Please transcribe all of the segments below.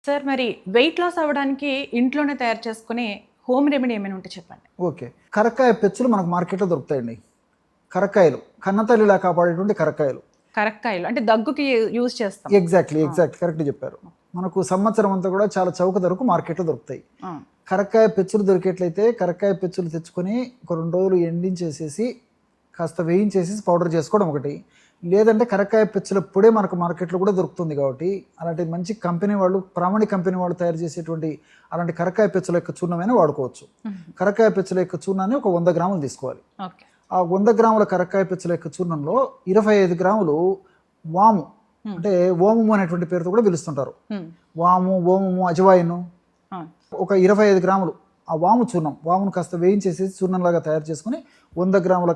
Sir మరి weight loss అవ్వడానికి ఇంట్లోనే తయారు చేసుకునే హోమ్ రెమెడీ ఏమైనా ఉంటే చెప్పండి. ఓకే. కరక్కాయ పెచ్చులు మనకు మార్కెట్లో దొరుకుతాయండి. కరక్కాయలు కన్నతల్లిలా కాపాడేటువంటి కరక్కాయలు. కరక్కాయలు అంటే దగ్గుకి యూజ్ చేస్తాం. ఎగ్జాక్ట్లీ కరెక్ట్ చెప్పారు. మనకు సంవత్సరం అంతా కూడా చాలా చౌక ధరకు మార్కెట్లో దొరుకుతాయి. కరక్కాయ పెచ్చులు దొరికేట్లయితే కరక్కాయ పెచ్చులు తెచ్చుకొని ఒక 2 రోజులు ఎండించేసేసి కాస్త వేయించేసి పౌడర్ చేసుకోవడం ఒకటి. లేదంటే కరక్కాయ పెచ్చుల పొడే మనకు మార్కెట్లో కూడా దొరుకుతుంది కాబట్టి అలాంటి మంచి కంపెనీ వాళ్ళు ప్రామాణిక కంపెనీ వాళ్ళు తయారు చేసేటువంటి అలాంటి కరక్కాయ పెచ్చుల యొక్క చూర్ణమైనా వాడుకోవచ్చు. కరక్కాయ పెచ్చుల యొక్క చూర్ణాన్ని ఒక 100 గ్రాములు తీసుకోవాలి. ఆ 100 గ్రాముల కరక్కాయ పెచ్చుల యొక్క చూర్ణంలో 25 గ్రాములు వాము అంటే ఓమము అనేటువంటి పేరుతో కూడా పిలుస్తుంటారు. వాము, ఓమము, అజవాయిను ఒక 25 గ్రాములు ఆ వాము చూర్ణం, వామును కాస్త వేయించేసి చూర్ణంలాగా తయారు చేసుకుని 100 గ్రాముల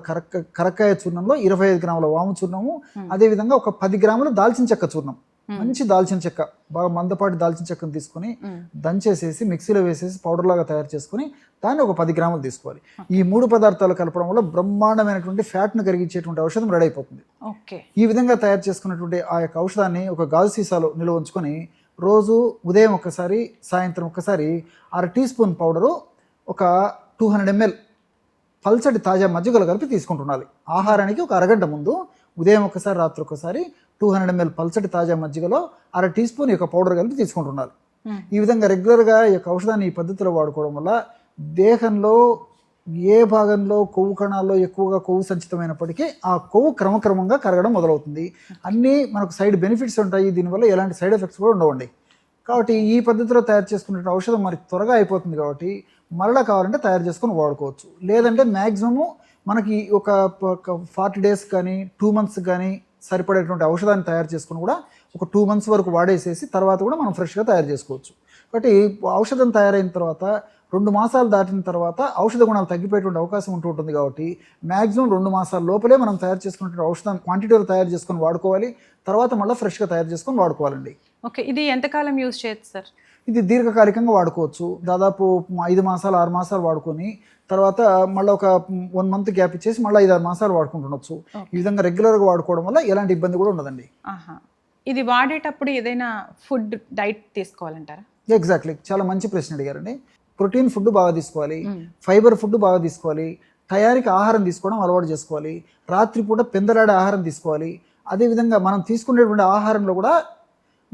కరక్కాయ చూర్ణంలో 25 గ్రాముల వాము చూర్ణము, అదేవిధంగా ఒక 10 గ్రాముల దాల్చిన చెక్క చూర్ణం, మంచి దాల్చిన చెక్క, బాగా మందపాటి దాల్చిన చెక్కను తీసుకొని దంచేసేసి మిక్సీలో వేసేసి పౌడర్ లాగా తయారు చేసుకుని దాన్ని ఒక 10 గ్రాములు తీసుకోవాలి. ఈ 3 పదార్థాలు కలపడం వల్ల బ్రహ్మాండమైనటువంటి ఫ్యాట్ను కరిగించేటువంటి ఔషధం రెడీ అయిపోతుంది. ఈ విధంగా తయారు చేసుకున్నటువంటి ఆ యొక్క ఔషధాన్ని ఒక గాజు సీసాలో నిల్వ ఉంచుకొని రోజు ఉదయం ఒకసారి, సాయంత్రం ఒకసారి 1/2 టీ స్పూన్ పౌడరు ఒక 200 ml పల్చటి తాజా మజ్జిగలు కలిపి తీసుకుంటుండాలి. ఆహారానికి ఒక అరగంట ముందు ఉదయం ఒకసారి, రాత్రి ఒకసారి 200 ml పల్చటి తాజా మజ్జిగలో 1/2 టీ స్పూన్ యొక్క పౌడర్ కలిపి తీసుకుంటుండాలి. ఈ విధంగా రెగ్యులర్గా ఈ యొక్క ఔషధాన్ని ఈ పద్ధతిలో వాడుకోవడం వల్ల దేహంలో ఏ భాగంలో కొవ్వు కణాల్లో ఎక్కువగా కొవ్వు సంచితమైనప్పటికీ ఆ కొవ్వు క్రమక్రమంగా కరగడం మొదలవుతుంది. అన్నీ మనకు సైడ్ బెనిఫిట్స్ ఉంటాయి. దీనివల్ల ఎలాంటి సైడ్ ఎఫెక్ట్స్ కూడా ఉండవండి. కాబట్టి ఈ పద్ధతిలో తయారు చేసుకునే ఔషధం మరి త్వరగా అయిపోతుంది కాబట్టి మరలా కావాలంటే తయారు చేసుకొని వాడుకోవచ్చు. లేదంటే మ్యాక్సిమము మనకి ఒక 40 days కానీ 2 months కానీ సరిపడేటువంటి ఔషధాన్ని తయారు చేసుకుని కూడా ఒక 2 months వరకు వాడేసేసి తర్వాత కూడా మనం ఫ్రెష్గా తయారు చేసుకోవచ్చు. కాబట్టి ఔషధం తయారైన తర్వాత 2 మాసాలు దాటిన తర్వాత ఔషధ గుణాలు తగ్గిపోయేటువంటి అవకాశం ఉంటుంది కాబట్టి మ్యాక్సిమం 2 మాసాల లోపలే మనం తయారు చేసుకున్న ఔషధం క్వాంటిటీలో తయారు చేసుకొని వాడుకోవాలి. తర్వాత మళ్ళీ ఫ్రెష్గా తయారు చేసుకొని వాడుకోవాలండి. ఓకే, ఇది ఎంతకాలం యూజ్ చేయొచ్చు సార్? ఇది దీర్ఘకాలికంగా వాడుకోవచ్చు. దాదాపు 5 మాసాలు 6 మాసాలు వాడుకొని తర్వాత మళ్ళీ ఒక 1 month గ్యాప్ ఇచ్చేసి మళ్ళీ 5-6 మాసాలు వాడుకుంటుండొచ్చు. ఈ విధంగా రెగ్యులర్గా వాడుకోవడం వల్ల ఎలాంటి ఇబ్బంది కూడా ఉండదండి. ఇది వాడేటప్పుడు ఏదైనా ఫుడ్ డైట్ తీసుకోవాలంటారా? ఎగ్జాక్ట్లీ, చాలా మంచి ప్రశ్న అడిగారండి. ప్రోటీన్ ఫుడ్ బాగా తీసుకోవాలి, ఫైబర్ ఫుడ్ బాగా తీసుకోవాలి, తయారీకి ఆహారం తీసుకోవడం అలవాటు చేసుకోవాలి, రాత్రిపూట పెందలాడే ఆహారం తీసుకోవాలి. అదేవిధంగా మనం తీసుకునేటువంటి ఆహారంలో కూడా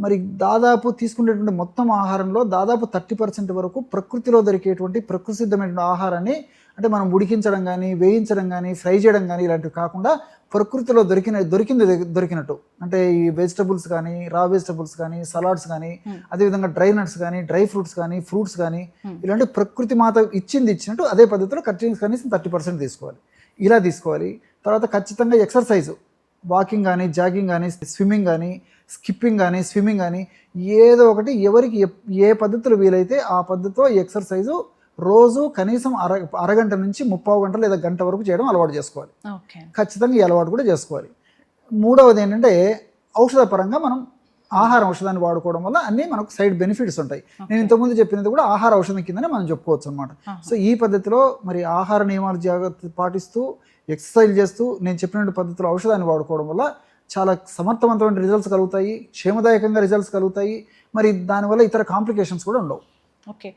మరి దాదాపు తీసుకునేటువంటి మొత్తం ఆహారంలో దాదాపు 30% వరకు ప్రకృతిలో దొరికేటువంటి ప్రకృతి సిద్ధమైనటువంటి ఆహారాన్ని, అంటే మనం ఉడికించడం కానీ, వేయించడం కానీ, ఫ్రై చేయడం కానీ ఇలాంటివి కాకుండా ప్రకృతిలో దొరికినట్టు అంటే ఈ వెజిటబుల్స్ కానీ, రా వెజిటబుల్స్ కానీ, సలాడ్స్ కానీ, అదేవిధంగా డ్రై నట్స్ కానీ, డ్రై ఫ్రూట్స్ కానీ, ఫ్రూట్స్ కానీ, ఇలాంటి ప్రకృతి మాత ఇచ్చినట్టు అదే పద్ధతిలో కనీసం 30% తీసుకోవాలి. ఇలా తీసుకోవాలి. తర్వాత ఖచ్చితంగా ఎక్సర్సైజు, వాకింగ్ కానీ, జాగింగ్ కానీ, స్విమ్మింగ్ కానీ, స్కిప్పింగ్ కానీ, స్విమ్మింగ్ కానీ ఏదో ఒకటి ఎవరికి ఏ పద్ధతులు వీలైతే ఆ పద్ధతిలో ఎక్సర్సైజు రోజు కనీసం అరగంట నుంచి 30 గంటలు లేదా గంట వరకు చేయడం అలవాటు చేసుకోవాలి. ఖచ్చితంగా ఈ అలవాటు కూడా చేసుకోవాలి. మూడవది ఏంటంటే ఔషధపరంగా మనం ఔషధాన్ని వాడుకోవడం వల్ల అన్నీ మనకు సైడ్ బెనిఫిట్స్ ఉంటాయి. నేను ఇంతకుముందు చెప్పినది కూడా ఆహార ఔషధం కిందనే మనం చెప్పుకోవచ్చు అనమాట. సో ఈ పద్ధతిలో మరి ఆహార నియమాలు జాగ్రత్త పాటిస్తూ ఎక్సర్సైజ్ చేస్తూ నేను చెప్పినటువంటి పద్ధతిలో ఔషధాన్ని వాడుకోవడం వల్ల చాలా సమర్థవంతమైన రిజల్ట్స్ కలుగుతాయి, క్షేమదాయకంగా రిజల్ట్స్ కలుగుతాయి. మరి దానివల్ల ఇతర కాంప్లికేషన్స్ కూడా ఉండవు. ఓకే.